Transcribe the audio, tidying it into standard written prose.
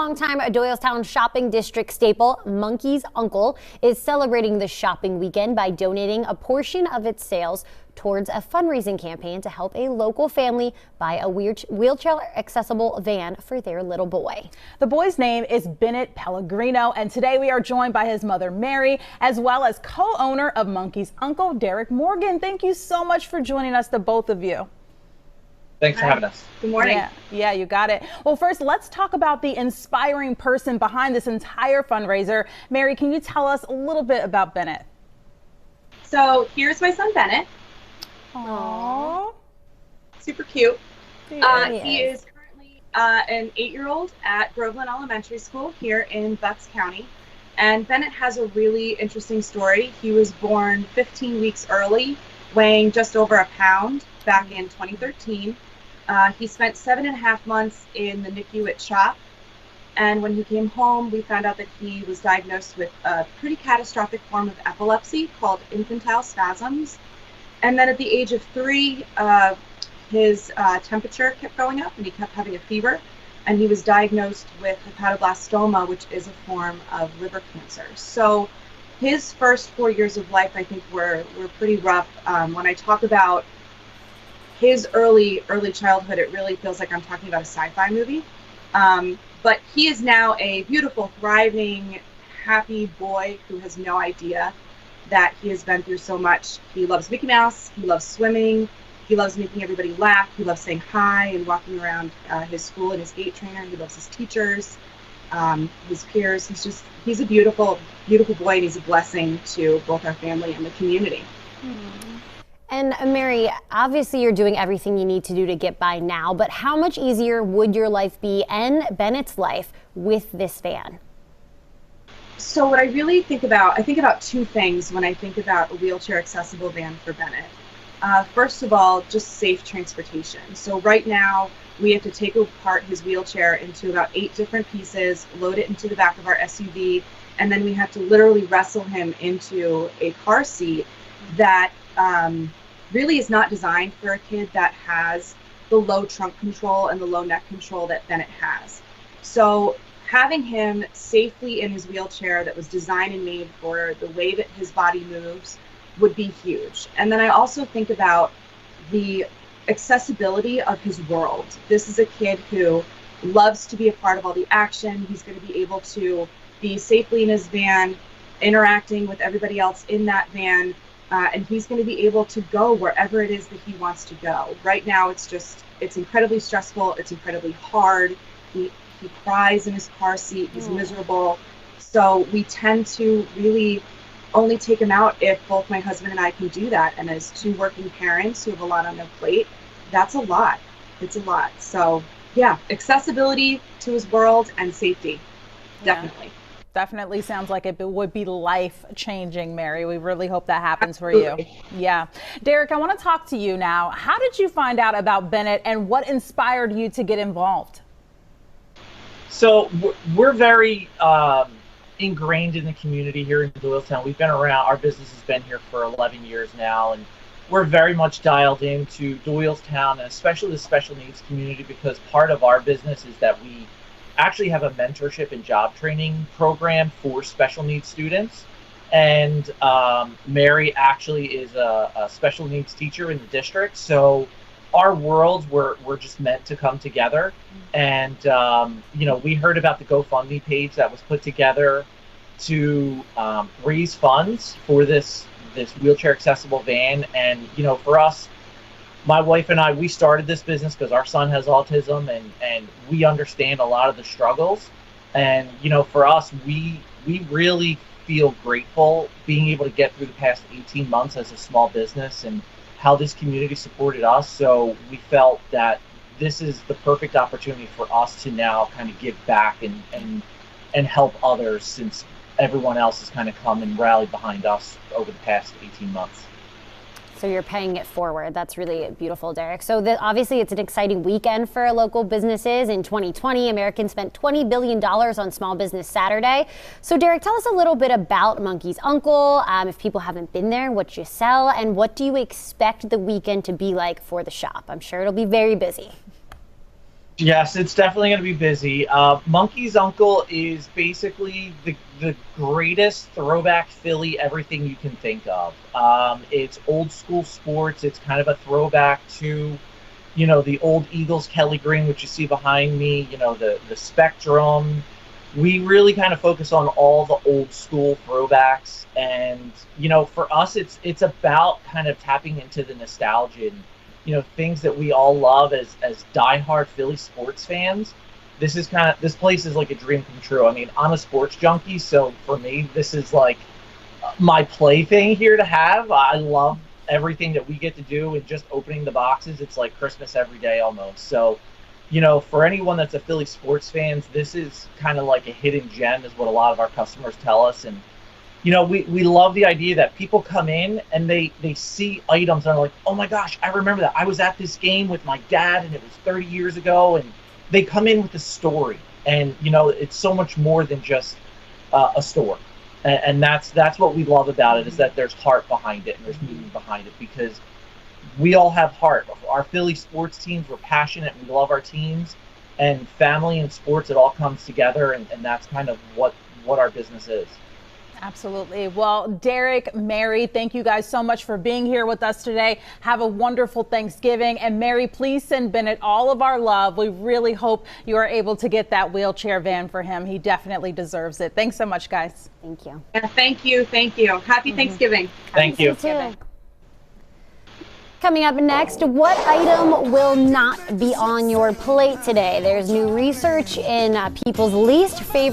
longtime Doylestown shopping district staple, Monkey's Uncle, is celebrating the shopping weekend by donating a portion of its sales towards a fundraising campaign to help a local family buy a wheelchair-accessible van for their little boy. The boy's name is Bennett Pellegrino, and today we are joined by his mother, Mary, as well as co-owner of Monkey's Uncle, Derek Morgan. Thank you so much for joining us, the both of you. Thanks for having us. Good morning. Yeah, you got it. Well, first, let's talk about the inspiring person behind this entire fundraiser. Mary, can you tell us a little bit about Bennett? So here's my son, Bennett. Aww. Super cute. He He is currently an 8-year-old at Groveland Elementary School here in Bucks County. And Bennett has a really interesting story. He was born 15 weeks early, weighing just over a pound back in 2013. He spent 7.5 months in the NICU at CHOP. And when he came home, we found out that he was diagnosed with a pretty catastrophic form of epilepsy called infantile spasms. And then at the age of 3, his temperature kept going up and he kept having a fever. And he was diagnosed with hepatoblastoma, which is a form of liver cancer. So his first 4 years of life, I think, were pretty rough. When I talk about his early childhood, it really feels like I'm talking about a sci-fi movie. But he is now a beautiful, thriving, happy boy who has no idea that he has been through so much. He loves Mickey Mouse, he loves swimming, he loves making everybody laugh, he loves saying hi and walking around his school in his gait trainer. He loves his teachers, his peers. He's a beautiful, beautiful boy, and he's a blessing to both our family and the community. And Mary, obviously you're doing everything you need to do to get by now, but how much easier would your life be and Bennett's life with this van? So what I really think about, I think about two things when I think about a wheelchair accessible van for Bennett. First of all, just safe transportation. So right now we have to take apart his wheelchair into about 8 different pieces, load it into the back of our SUV, and then we have to literally wrestle him into a car seat that really is not designed for a kid that has the low trunk control and the low neck control that Bennett has. So having him safely in his wheelchair that was designed and made for the way that his body moves would be huge. And then I also think about the accessibility of his world. This is a kid who loves to be a part of all the action. He's going to be able to be safely in his van, interacting with everybody else in that van, and he's going to be able to go wherever it is that he wants to go. Right now, it's incredibly stressful. It's incredibly hard. He cries in his car seat. He's miserable. So we tend to really only take him out if both my husband and I can do that. And as 2 working parents who have a lot on their plate, that's a lot. It's a lot. So yeah, accessibility to his world and safety, definitely. Definitely sounds like it would be life-changing, Mary. We really hope that happens for you. Yeah. Derek, I want to talk to you now. How did you find out about Bennett and what inspired you to get involved? So we're very ingrained in the community here in Doylestown. We've been around, our business has been here for 11 years now, and we're very much dialed into Doylestown, and especially the special needs community, because part of our business is that we actually have a mentorship and job training program for special needs students. And Mary actually is a special needs teacher in the district. So our worlds were just meant to come together. And, you know, we heard about the GoFundMe page that was put together to raise funds for this wheelchair accessible van. And, you know, for us, my wife and I, we started this business because our son has autism, and we understand a lot of the struggles. And, you know, for us, we really feel grateful being able to get through the past 18 months as a small business and how this community supported us. So we felt that this is the perfect opportunity for us to now kind of give back and help others, since everyone else has kind of come and rallied behind us over the past 18 months. So you're paying it forward. That's really beautiful, Derek. So obviously it's an exciting weekend for local businesses. In 2020, Americans spent $20 billion on Small Business Saturday. So Derek, tell us a little bit about Monkey's Uncle. If people haven't been there, what you sell, and what do you expect the weekend to be like for the shop? I'm sure it'll be very busy. Yes, it's definitely going to be busy. Monkey's Uncle is basically the greatest throwback Philly everything you can think of. It's old school sports. It's kind of a throwback to, the old Eagles Kelly Green, which you see behind me, the Spectrum. We really kind of focus on all the old school throwbacks. And, for us, it's about kind of tapping into the nostalgia and, things that we all love as diehard Philly sports fans. This place is like a dream come true. I mean, I'm a sports junkie, so for me, this is like my plaything here to have. I love everything that we get to do, and just opening the boxes, it's like Christmas every day almost. So, for anyone that's a Philly sports fans, this is kind of like a hidden gem, is what a lot of our customers tell us. And we love the idea that people come in and they see items and are like, oh my gosh, I remember that. I was at this game with my dad and it was 30 years ago. And they come in with a story. And, it's so much more than just a store. And that's what we love about it, is that there's heart behind it and there's meaning behind it, because we all have heart. Our Philly sports teams, we're passionate. We love our teams, and family and sports, it all comes together. And that's kind of what our business is. Absolutely. Well, Derek, Mary, thank you guys so much for being here with us today. Have a wonderful Thanksgiving. And Mary, please send Bennett all of our love. We really hope you are able to get that wheelchair van for him. He definitely deserves it. Thanks so much, guys. Thank you. Yeah, thank you. Thank you. Happy Thanksgiving. Thank you. Coming up next, what item will not be on your plate today? There's new research in people's least favorite